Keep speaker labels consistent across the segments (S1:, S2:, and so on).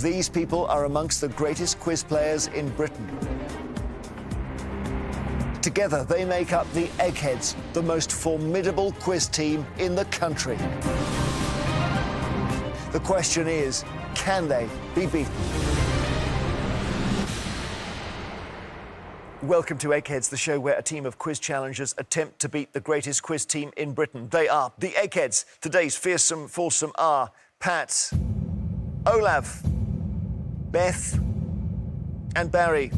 S1: These people are amongst the greatest quiz players in Britain. Together, they make up the Eggheads, the most formidable quiz team in the country. The question is, can they be beaten? Welcome to Eggheads, the show where a team of quiz challengers attempt to beat the greatest quiz team in Britain. They are the Eggheads. Today's fearsome foursome are Pat, Olav, Beth and Barry.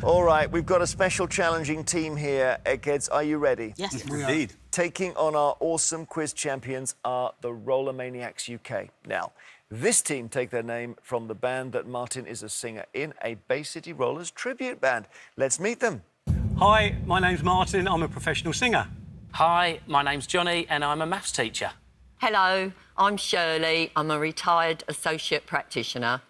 S1: All right, we've got a special challenging team here, Eggheads. Are you ready?
S2: Yes,
S3: Indeed.
S1: Taking on our awesome quiz champions are the Roller Maniacs UK. Now, this team take their name from the band that Martin is a singer in, a Bay City Rollers tribute band. Let's meet them.
S3: Hi, my name's Martin. I'm a professional singer.
S4: Hi, my name's Johnny and I'm a maths teacher.
S2: Hello, I'm Shirley. I'm a retired associate practitioner.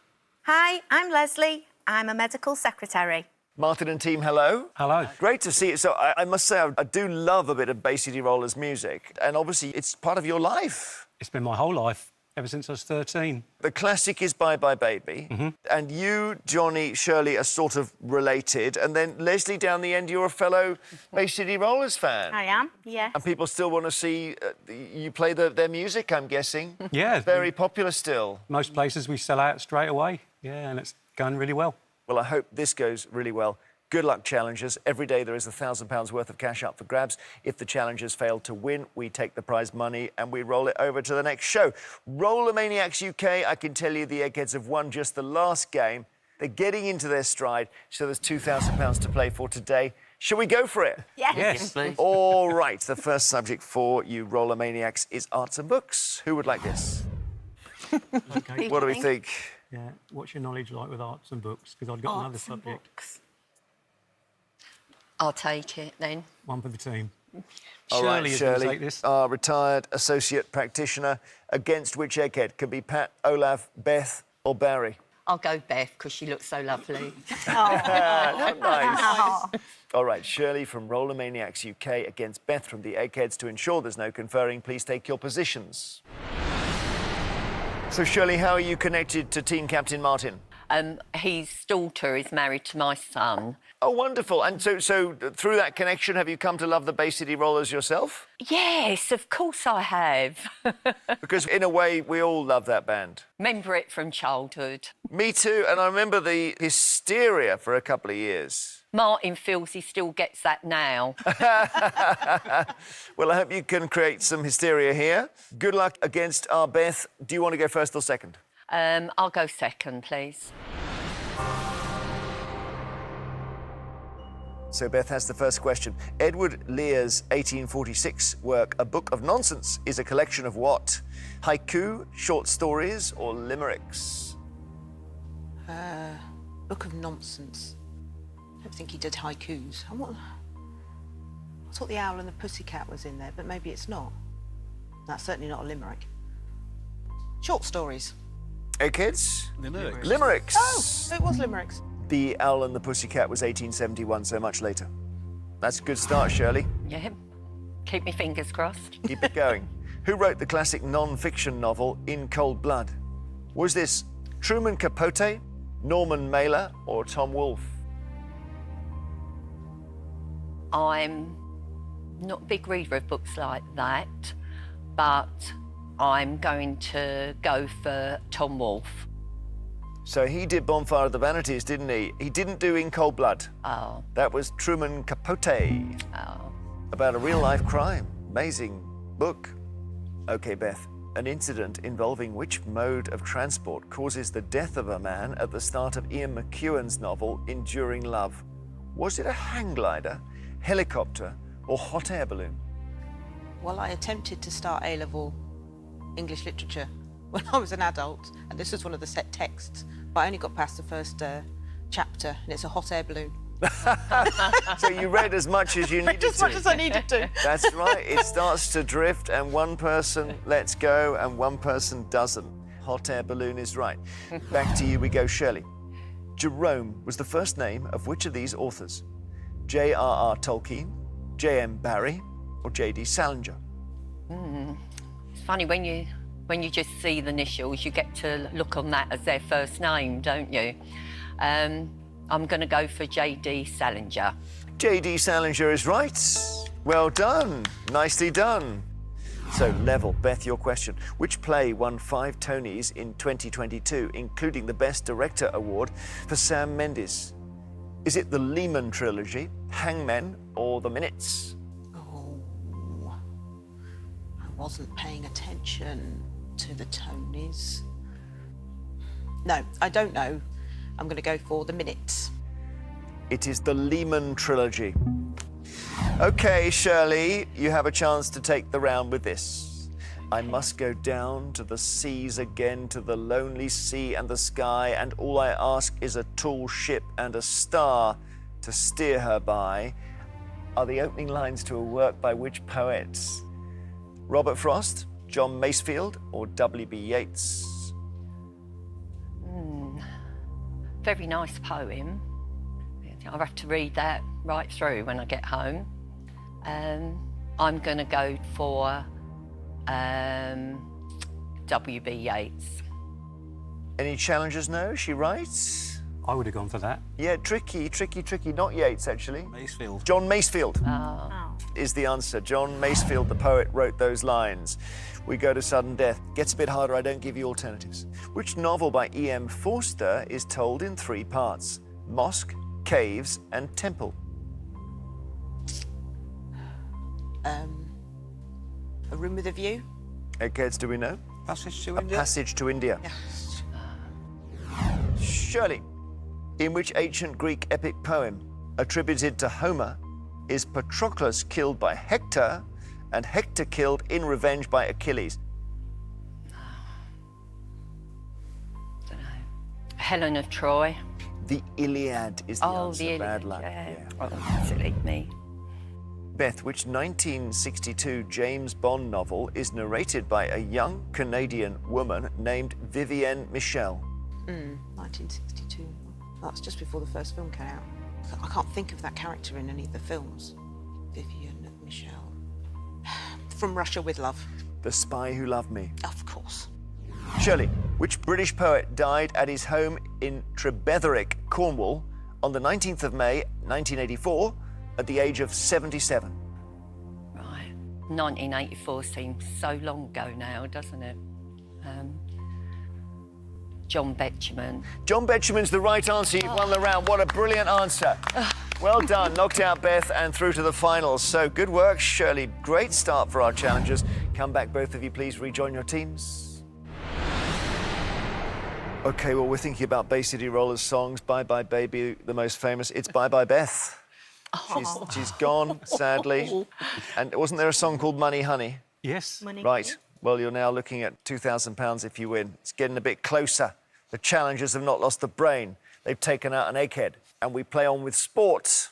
S5: Hi, I'm Leslie. I'm a medical secretary.
S1: Martin and team, hello.
S3: Hello.
S1: Great to see you. So I must say, I do love a bit of Bay City Rollers music, and obviously it's part of your life.
S3: It's been my whole life, ever since I was 13.
S1: The classic is Bye Bye Baby, and you, Johnny, Shirley are sort of related, and then Leslie down the end, you're a fellow Bay City Rollers fan.
S5: I am, yes.
S1: And people still want to see you play their music, I'm guessing.
S3: Yeah.
S1: Very popular still.
S3: Most places we sell out straight away. Yeah, and it's going really well.
S1: Well, I hope this goes really well. Good luck, challengers. Every day there is £1,000 worth of cash up for grabs. If the challengers fail to win, we take the prize money and we roll it over to the next show. Roller Maniacs UK, I can tell you the Eggheads have won just the last game. They're getting into their stride, so there's £2,000 to play for today. Shall we go for it?
S5: Yes.
S3: Yes.
S4: Please.
S1: All right, the first subject for you Roller Maniacs is arts and books. Who would like this?
S3: Okay.
S1: What do we think?
S3: Yeah. What's your knowledge like with arts and books? Because I've got another
S5: Arts and
S3: subject.
S5: books.
S2: I'll take it then.
S3: One for the team.
S1: All right,
S3: Shirley is going to
S1: Shirley,
S3: take this.
S1: our retired associate practitioner, against which Egghead? Can be Pat, Olav, Beth or Barry?
S2: I'll go Beth because she looks so lovely.
S1: Nice. All right, Shirley from Roller Maniacs UK against Beth from the Eggheads. To ensure there's no conferring, please take your positions. So, Shirley, how are you connected to Team Captain Martin?
S2: His daughter is married to my son.
S1: Oh, wonderful. And so through that connection, have you come to love the Bay City Rollers yourself?
S2: Yes, of course I have.
S1: Because, in a way, we all love that band.
S2: Remember it from childhood.
S1: Me too, and I remember the hysteria for a couple of years.
S2: Martin feels he still gets that now.
S1: Well, I hope you can create some hysteria here. Good luck against our Beth. Do you want to go first or second?
S2: I'll go second, please.
S1: So Beth has the first question. Edward Lear's 1846 work, A Book of Nonsense, is a collection of what? Haiku, short stories, or limericks?
S6: Book of Nonsense. I don't think he did haikus. I thought the Owl and the Pussycat was in there, but maybe it's not. That's certainly not a limerick. Short stories.
S1: Eggheads?
S3: Limericks.
S1: Limericks.
S6: Oh, it was limericks.
S1: The Owl and the Pussycat was 1871, so much later. That's a good start, Shirley.
S2: Yeah. Keep my fingers crossed.
S1: Keep it going. Who wrote the classic non-fiction novel In Cold Blood? Was this Truman Capote, Norman Mailer, or Tom Wolfe?
S2: I'm not a big reader of books like that, but I'm going to go for Tom Wolfe.
S1: So he did Bonfire of the Vanities, didn't he? He didn't do In Cold Blood.
S2: Oh,
S1: That was Truman Capote,
S2: oh.
S1: about a real-life crime. Amazing book. OK, Beth, an incident involving which mode of transport causes the death of a man at the start of Ian McEwan's novel Enduring Love? Was it a hang glider, helicopter, or hot air balloon?
S6: Well, I attempted to start A-level English literature when I was an adult, and this was one of the set texts, but I only got past the first chapter, and it's a hot air balloon.
S1: So you read as much as you needed
S6: As much
S1: to.
S6: as I needed to.
S1: That's right. It starts to drift, and one person lets go, and one person doesn't. Hot air balloon is right. Back to you we go, Shirley. Jerome was the first name of which of these authors? J.R.R. Tolkien, J.M. Barrie, or J.D. Salinger?
S2: It's funny, when you when you just see the initials, you get to look on that as their first name, don't you? I'm going to go for J.D. Salinger.
S1: J.D. Salinger is right. Well done. Nicely done. So, level. Beth, your question. Which play won 5 Tonys in 2022, including the Best Director Award for Sam Mendes? Is it the Lehman trilogy, Hangmen, or The Minutes?
S6: Oh, I wasn't paying attention to the Tonys. No, I don't know. I'm going to go for The Minutes.
S1: It is the Lehman trilogy. OK, Shirley, you have a chance to take the round with this. I must go down to the seas again, to the lonely sea and the sky, and all I ask is a tall ship and a star to steer her by, are the opening lines to a work by which poets? Robert Frost, John Masefield, or W.B. Yeats?
S2: Very nice poem. I'll have to read that right through when I get home. I'm going to go for W.B. Yeats.
S1: Any challengers? No, she writes.
S3: I would have gone for that.
S1: Yeah, tricky. Not Yeats, actually.
S3: Masefield.
S1: John Masefield
S5: Oh.
S1: is the answer. John Masefield, the poet, wrote those lines. We go to sudden death. Gets a bit harder, I don't give you alternatives. Which novel by E.M. Forster is told in 3 parts? Mosque, Caves, and Temple.
S6: A Room with a View?
S1: Eggheads, do we know?
S3: Passage to
S1: A
S3: India.
S1: Passage to India.
S6: Yeah.
S1: Shirley, in which ancient Greek epic poem attributed to Homer is Patroclus killed by Hector and Hector killed in revenge by Achilles?
S2: Helen of Troy.
S1: The Iliad is the answer.
S2: the
S1: Bad
S2: Iliad,
S1: luck.
S2: yeah.
S1: Yeah.
S2: Oh, silly me.
S1: Beth, which 1962 James Bond novel is narrated by a young Canadian woman named Vivienne Michel?
S6: 1962. That's just before the first film came out. I can't think of that character in any of the films. Vivienne Michel. From Russia with Love.
S1: The Spy Who Loved Me.
S6: Of course.
S1: Shirley, which British poet died at his home in Trebetherick, Cornwall, on the 19th of May, 1984, at the age of 77?
S2: Right. 1984 seems so long ago now, doesn't it? John Betjeman.
S1: John Betjeman's the right answer. You've won the round. What a brilliant answer. Well done. Knocked out Beth and through to the finals. So good work, Shirley. Great start for our challengers. Come back, both of you, please. Rejoin your teams. OK, well, we're thinking about Bay City Rollers songs. Bye Bye Baby, the most famous. It's Bye Bye Beth. She's gone, sadly. And wasn't there a song called Money Honey?
S3: Yes.
S5: Money.
S1: Right. Well, you're now looking at £2,000 if you win. It's getting a bit closer. The challengers have not lost the brain. They've taken out an egghead. And we play on with sports.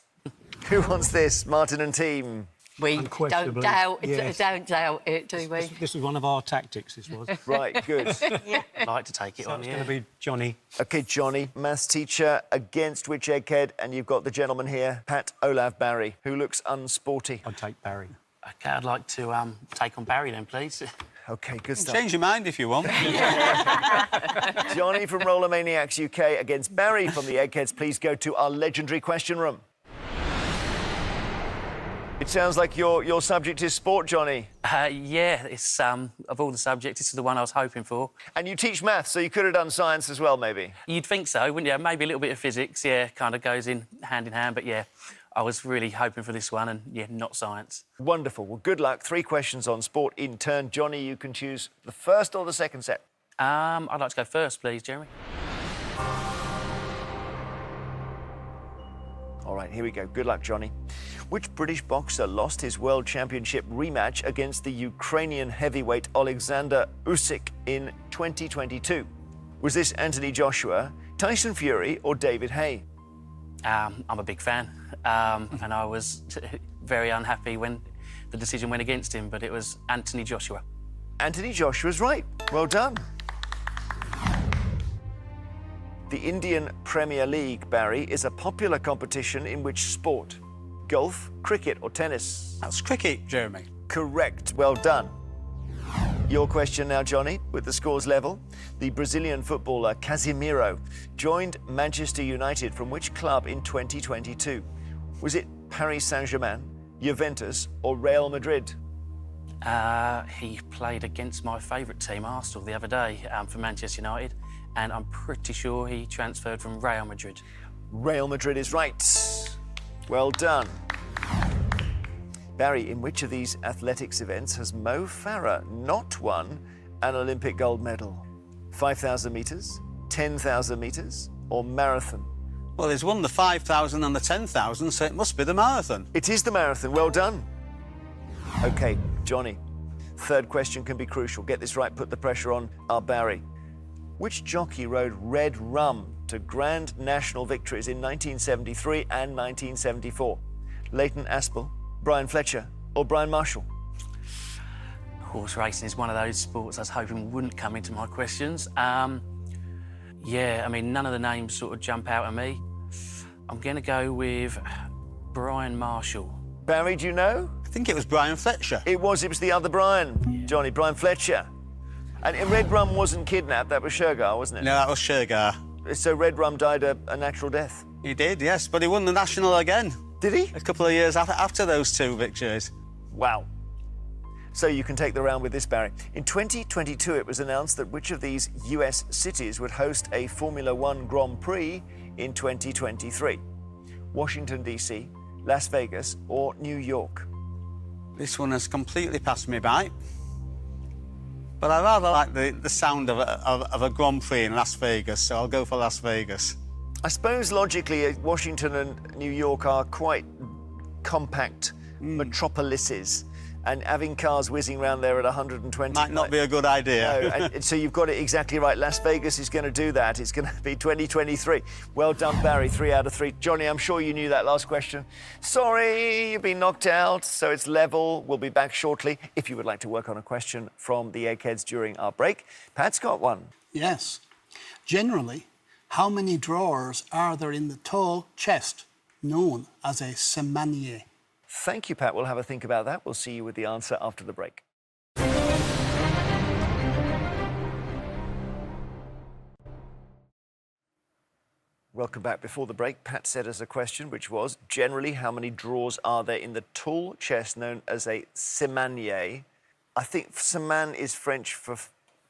S1: Who wants this? Martin and team.
S2: We don't
S3: Unquestionably,
S2: doubt,
S3: yes.
S2: don't doubt it, do we?
S3: This was one of our tactics, this was. It's
S1: Right, good.
S4: I'd like to take it on,
S3: going
S4: yeah.
S3: to be Johnny.
S1: OK, Johnny, maths teacher, against which egghead? And you've got the gentleman here, Pat Olav Barry, who looks unsporty.
S3: I'd take Barry.
S4: OK, I'd like to take on Barry then, please.
S1: OK, good stuff.
S7: Change your mind if you want.
S1: Johnny from Roller Maniacs UK against Barry from the Eggheads. Please go to our legendary question room. It sounds like your subject is sport, Johnny.
S4: Yeah, it's of all the subjects, this is the one I was hoping for.
S1: And you teach maths, so you could have done science as well, maybe.
S4: You'd think so, wouldn't you? Maybe a little bit of physics, yeah, kind of goes in hand, but yeah, I was really hoping for this one and, yeah, not science.
S1: Wonderful. Well, good luck. 3 questions on sport in turn. Johnny, you can choose the first or the second set.
S4: I'd like to go first, please, Jeremy.
S1: All right, here we go. Good luck, Johnny. Which British boxer lost his World Championship rematch against the Ukrainian heavyweight Alexander Usyk in 2022? Was this Anthony Joshua, Tyson Fury, or David Haye?
S4: I'm a big fan, and I was very unhappy when the decision went against him, but it was Anthony Joshua.
S1: Anthony Joshua's right. Well done. The Indian Premier League, Barry, is a popular competition in which sport? Golf, cricket, or tennis?
S7: That's cricket, Jeremy.
S1: Correct. Well done. Your question now, Johnny, with the scores level. The Brazilian footballer Casemiro joined Manchester United from which club in 2022? Was it Paris Saint-Germain, Juventus, or Real Madrid?
S4: He played against my favourite team, Arsenal, the other day for Manchester United, and I'm pretty sure he transferred from Real Madrid.
S1: Real Madrid is right. Well done. Barry, in which of these athletics events has Mo Farah not won an Olympic gold medal? 5,000 metres, 10,000 metres, or marathon?
S7: Well, he's won the 5,000 and the 10,000, so it must be the marathon.
S1: It is the marathon. Well done. OK, Johnny. Third question can be crucial. Get this right, put the pressure on our Barry. Which jockey rode Red Rum to grand national victories in 1973 and 1974? Leighton Aspel, Brian Fletcher, or Brian Marshall?
S4: Horse racing is one of those sports I was hoping wouldn't come into my questions. Yeah, I mean, none of the names sort of jump out at me. I'm going to go with Brian Marshall.
S1: Barry, do you know?
S7: I think it was Brian Fletcher.
S1: It was the other Brian, Johnny, Brian Fletcher. And Red Rum wasn't kidnapped, that was Shergar, wasn't it?
S7: No, that was Shergar.
S1: So Red Rum died a natural death.
S7: He did, yes, but he won the national again.
S1: Did he?
S7: A couple of years after those two victories.
S1: Wow. So you can take the round with this, Barry. In 2022, it was announced that which of these US cities would host a Formula One Grand Prix in 2023? Washington, D.C., Las Vegas, or New York?
S7: This one has completely passed me by. But I rather like the sound of a Grand Prix in Las Vegas, so I'll go for Las Vegas.
S1: I suppose logically, Washington and New York are quite compact metropolises, and having cars whizzing around there at 120
S7: Might not be a good idea.
S1: No, and so you've got it exactly right. Las Vegas is going to do that. It's going to be 2023. Well done, Barry. 3 out of 3. Johnny, I'm sure you knew that last question. Sorry, you've been knocked out, so it's level. We'll be back shortly. If you would like to work on a question from the Eggheads during our break, Pat's got one.
S8: Yes. Generally, how many drawers are there in the tall chest known as a semanier?
S1: Thank you, Pat. We'll have a think about that. We'll see you with the answer after the break. Welcome back. Before the break, Pat set us a question, which was, generally, how many drawers are there in the tall chest known as a semanier? I think semaine is French for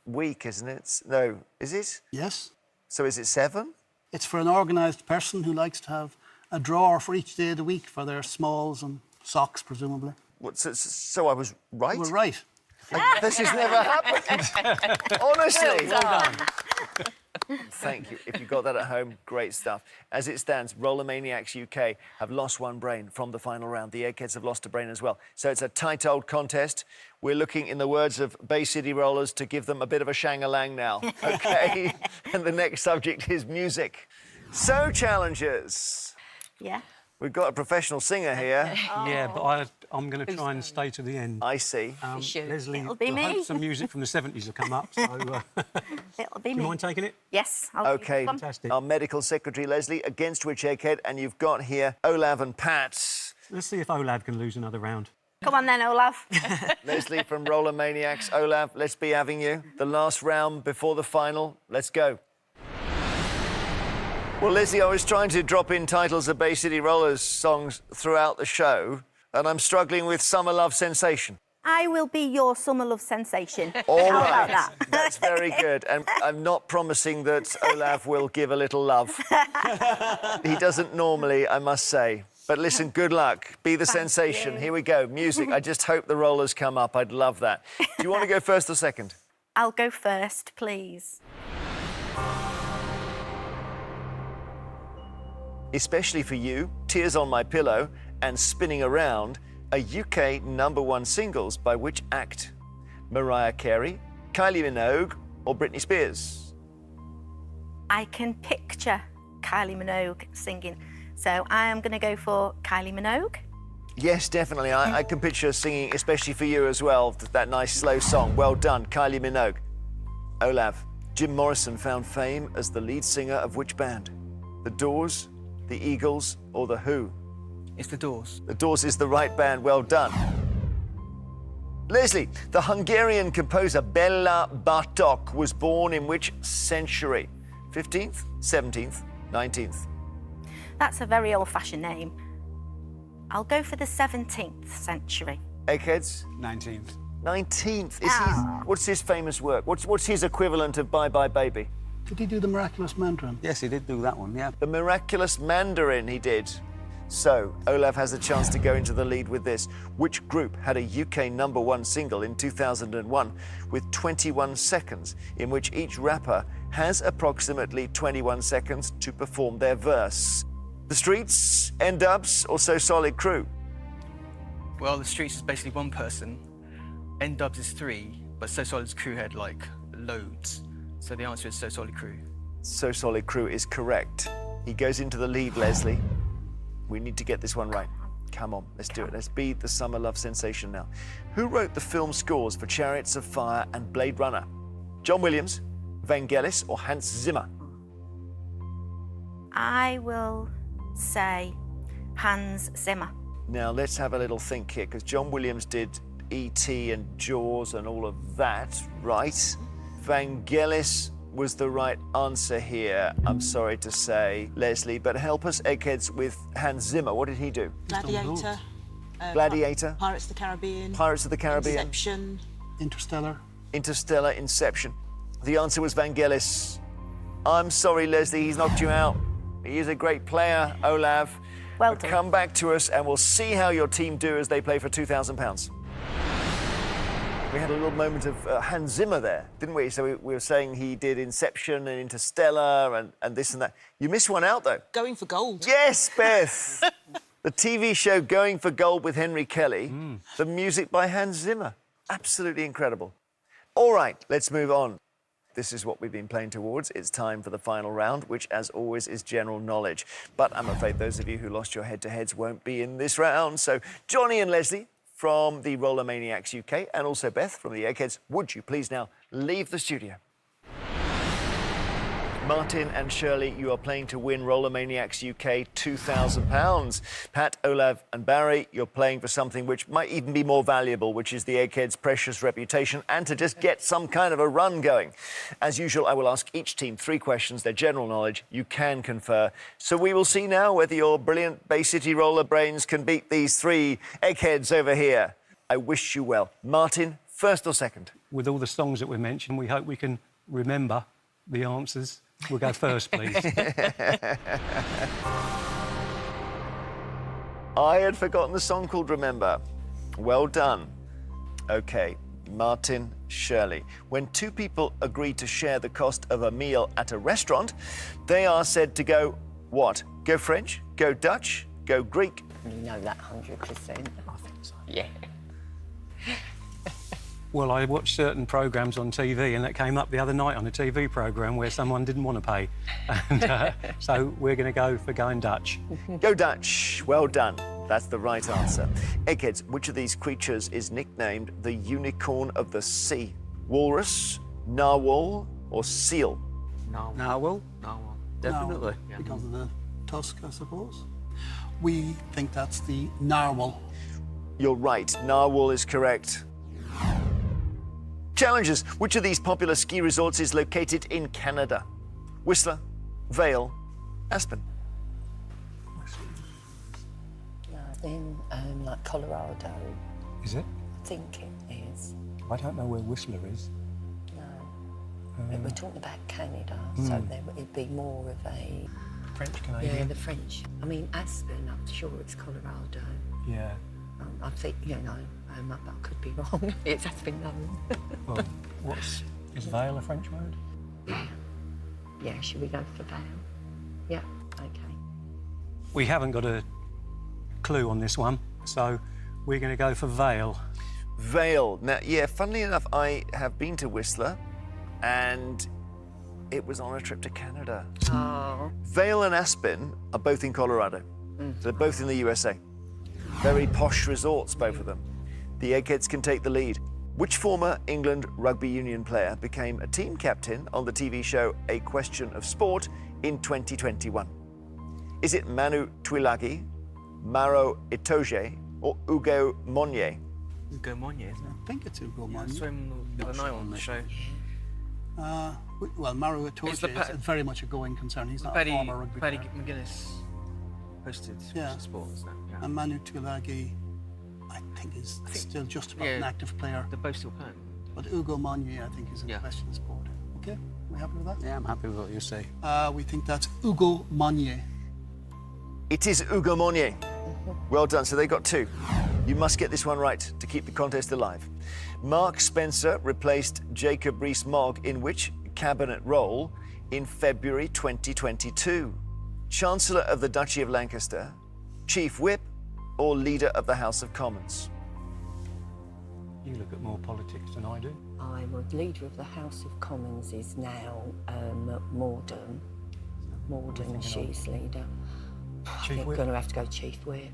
S1: week, isn't it? No, is it?
S8: Yes.
S1: So is it 7?
S8: It's for an organised person who likes to have a drawer for each day of the week for their smalls and socks, presumably.
S1: What, so I was right?
S8: You were right.
S1: This has never happened. Honestly.
S2: Well done.
S1: Thank you. If you got that at home, great stuff. As it stands, Roller Maniacs UK have lost one brain from the final round. The Eggheads have lost a brain as well. So it's a tight old contest. We're looking, in the words of Bay City Rollers, to give them a bit of a shang-a-lang now, OK? And the next subject is music. So, challengers.
S5: Yeah.
S1: We've got a professional singer here.
S3: Yeah, but I'm going to try and stay to the end.
S1: I see.
S3: Leslie,
S5: It'll be
S3: I hope
S5: me.
S3: some music from the 70s will come up. So,
S5: It'll be
S3: do
S5: me.
S3: you mind taking it?
S5: Yes, I'll do
S1: OK,
S5: this one.
S3: Fantastic.
S1: our medical secretary, Leslie, against which Egghead? And you've got here Olav and Pat.
S3: Let's see if Olav can lose another round.
S5: Come on then, Olaf.
S1: Leslie from Roller Maniacs. Olav, let's be having you. The last round before the final. Let's go. Well, Lizzie, I was trying to drop in titles of Bay City Rollers songs throughout the show, and I'm struggling with Summer Love Sensation.
S5: I will be your summer love sensation.
S1: All
S5: How
S1: right.
S5: about that?
S1: That's very good. And I'm not promising that Olav will give a little love. He doesn't normally, I must say. But listen, good luck. Be the sensation.
S5: you.
S1: Here we go. Music. I just hope the rollers come up. I'd love that. Do you want to go first or second?
S5: I'll go first, please.
S1: Especially for You, Tears on My Pillow, and Spinning Around are UK #1 singles by which act? Mariah Carey, Kylie Minogue, or Britney Spears?
S5: I can picture Kylie Minogue singing, so I am going to go for Kylie Minogue.
S1: Yes, definitely. I can picture her singing Especially for You as well, that nice slow song. Well done, Kylie Minogue. Olav, Jim Morrison found fame as the lead singer of which band? The Doors, the Eagles, or the Who?
S9: It's the Doors.
S1: The Doors is the right band. Well done. Leslie, the Hungarian composer Bela Bartok was born in which century? 15th, 17th, 19th?
S5: That's a very old-fashioned name. I'll go for the 17th century.
S1: Eggheads?
S7: 19th.
S1: 19th. What's his famous work? What's his equivalent of Bye Bye Baby?
S8: Did he do the Miraculous Mandarin?
S7: Yes, he did do that one, yeah.
S1: The Miraculous Mandarin he did. So, Olav has a chance to go into the lead with this. Which group had a UK #1 single in 2001 with 21 seconds, in which each rapper has approximately 21 seconds to perform their verse? The Streets, N-Dubs, or So Solid Crew?
S9: Well, the Streets is basically one person, N-Dubs is 3, but So Solid's Crew had, like, loads. So the answer is So Solid Crew.
S1: So Solid Crew is correct. He goes into the lead, Leslie. We need to get this one right. Come on, let's do it. Let's be the summer love sensation now. Who wrote the film scores for Chariots of Fire and Blade Runner? John Williams, Vangelis, or Hans Zimmer?
S5: I will say Hans Zimmer.
S1: Now, let's have a little think here, because John Williams did E.T. and Jaws and all of that, right? Vangelis was the right answer here, I'm sorry to say, Leslie, but help us, Eggheads, with Hans Zimmer. What did he do?
S6: Gladiator.
S1: Gladiator.
S6: Pirates of the Caribbean.
S1: Pirates of the Caribbean.
S6: Inception.
S8: Interstellar.
S1: Interstellar, Inception. The answer was Vangelis. I'm sorry, Leslie, he's knocked you out. He is a great player, Olav.
S5: Well
S1: But
S5: done.
S1: come back to us and we'll see how your team do as they play for £2,000. We had a little moment of Hans Zimmer there, didn't we? So we were saying he did Inception and Interstellar and this and that. You missed one out, though.
S6: Going for gold.
S1: Yes, Beth! The TV show Going for Gold with Henry Kelly. The music by Hans Zimmer. Absolutely incredible. All right, let's move on. This is what we've been playing towards. It's time for the final round, which, as always, is general knowledge. But I'm afraid those of you who lost your head-to-heads won't be in this round. So Johnny and Leslie from the Roller Maniacs UK, and also Beth from the Eggheads, would you please now leave the studio? Martin and Shirley, you are playing to win Roller Maniacs UK £2,000. Pat, Olav and Barry, you're playing for something which might even be more valuable, which is the Eggheads' precious reputation, and to just get some kind of a run going. As usual, I will ask each team 3 questions. They're general knowledge. You can confer. So we will see now whether your brilliant Bay City roller brains can beat these 3 Eggheads over here. I wish you well. Martin, first or second?
S3: With all the songs that we mentioned, we hope we can remember the answers. We'll go first, please.
S1: I had forgotten the song called Remember. Well done. OK, Martin, Shirley. When 2 people agree to share the cost of a meal at a restaurant, they are said to go what? Go French? Go Dutch? Go Greek?
S2: You know that 100%. I think so. Yeah.
S3: Well, I watch certain programmes on TV, and that came up the other night on a TV programme where someone didn't want to pay. And so we're going to go for going Dutch.
S1: Go Dutch. Well done. That's the right answer. Eggheads, which of these creatures is nicknamed the unicorn of the sea? Walrus, narwhal, or seal?
S7: Narwhal?
S9: Narwhal.
S7: Definitely.
S8: No, because of the tusk, I suppose. We think that's the narwhal.
S1: You're right. Narwhal is correct. Challengers, which of these popular ski resorts is located in Canada? Whistler, Vail, Aspen.
S2: No, in like Colorado,
S3: Is it?
S2: I think it is.
S3: I don't know where Whistler is.
S2: No. We're talking about Canada, so it'd be more of a...
S3: French Canadian?
S2: Yeah, the French. I mean, Aspen, I'm sure it's Colorado.
S3: Yeah.
S2: I think, you know, but I could be wrong. It has been known.
S3: Well, is Vale a French word?
S2: Yeah, should we go for Vale? Yeah, OK.
S3: We haven't got a clue on this one, so we're going to go for Vale.
S1: Vail. Now, yeah, funnily enough, I have been to Whistler, and it was on a trip to Canada.
S2: Oh.
S1: Vail and Aspen are both in Colorado. So they're both in the USA. Very posh resorts, both of them. The Eggheads can take the lead. Which former England rugby union player became a team captain on the TV show A Question of Sport in 2021? Is it Manu Tuilagi, Maro Itoje, or Ugo Monye?
S9: Ugo Monye, isn't it?
S8: I think it's Ugo
S9: Yeah, I
S8: Monye.
S9: saw him the other night on the show.
S8: Well, Mario
S9: It's
S8: Itoje
S9: the
S8: is very much a going concern. He's not
S9: Paddy
S8: a former rugby player.
S9: McGuinness posted
S8: Yeah.
S9: sport, isn't it? Yeah.
S8: And Manu Tuilagi, I think, is still just about an active player.
S9: They're both still playing.
S8: But Ugo Monye, I think, is in the question sport. Okay, we happy with that?
S3: Yeah, I'm happy with what you say.
S8: We think that's Ugo Monye.
S1: It is Ugo Monye. Well done. So they got 2. You must get this one right to keep the contest alive. Mark Spencer replaced Jacob Rees-Mogg in which cabinet role in February 2022? Chancellor of the Duchy of Lancaster, Chief Whip, or Leader of the House of Commons?
S3: You look at more politics than I do.
S2: I'm a leader of the House of Commons is now Morden. Morden, she's leader. I think we're going to have to go Chief Whip.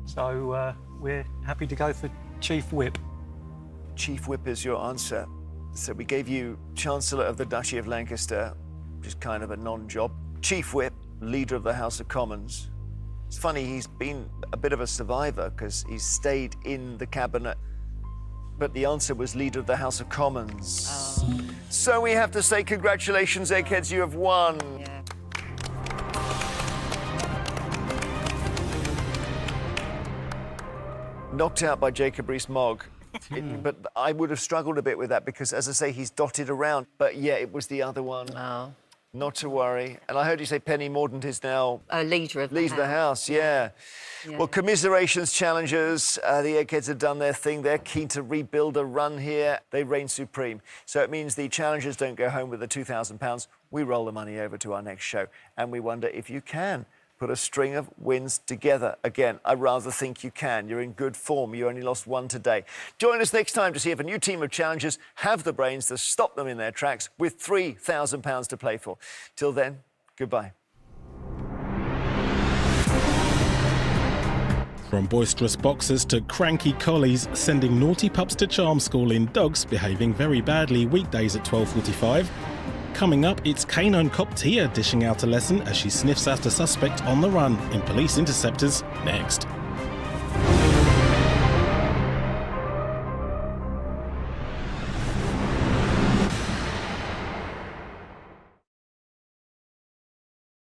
S3: So we're happy to go for Chief Whip.
S1: Chief Whip is your answer. So we gave you Chancellor of the Duchy of Lancaster, which is kind of a non-job. Chief Whip, Leader of the House of Commons. It's funny, he's been a bit of a survivor because he's stayed in the cabinet. But the answer was Leader of the House of Commons. So we have to say congratulations, Eggheads, you have won.
S2: Yeah.
S1: Knocked out by Jacob Rees-Mogg. But I would have struggled a bit with that because, as I say, he's dotted around. But yeah, it was the other one.
S2: Oh.
S1: Not to worry. And I heard you say Penny Mordaunt is now
S2: Leader of
S1: the House. Yeah. Well, commiserations, challengers. The Eggheads have done their thing. They're keen to rebuild a run here. They reign supreme. So it means the challengers don't go home with the £2,000. We roll the money over to our next show. And we wonder if you can put a string of wins together. Again, I rather think you can. You're in good form. You only lost 1 today. Join us next time to see if a new team of challengers have the brains to stop them in their tracks with £3,000 to play for. Till then, goodbye.
S10: From boisterous boxers to cranky collies, sending naughty pups to charm school in dogs behaving very badly weekdays at 12:45. Coming up, it's canine cop Tia dishing out a lesson as she sniffs out a suspect on the run in Police Interceptors next.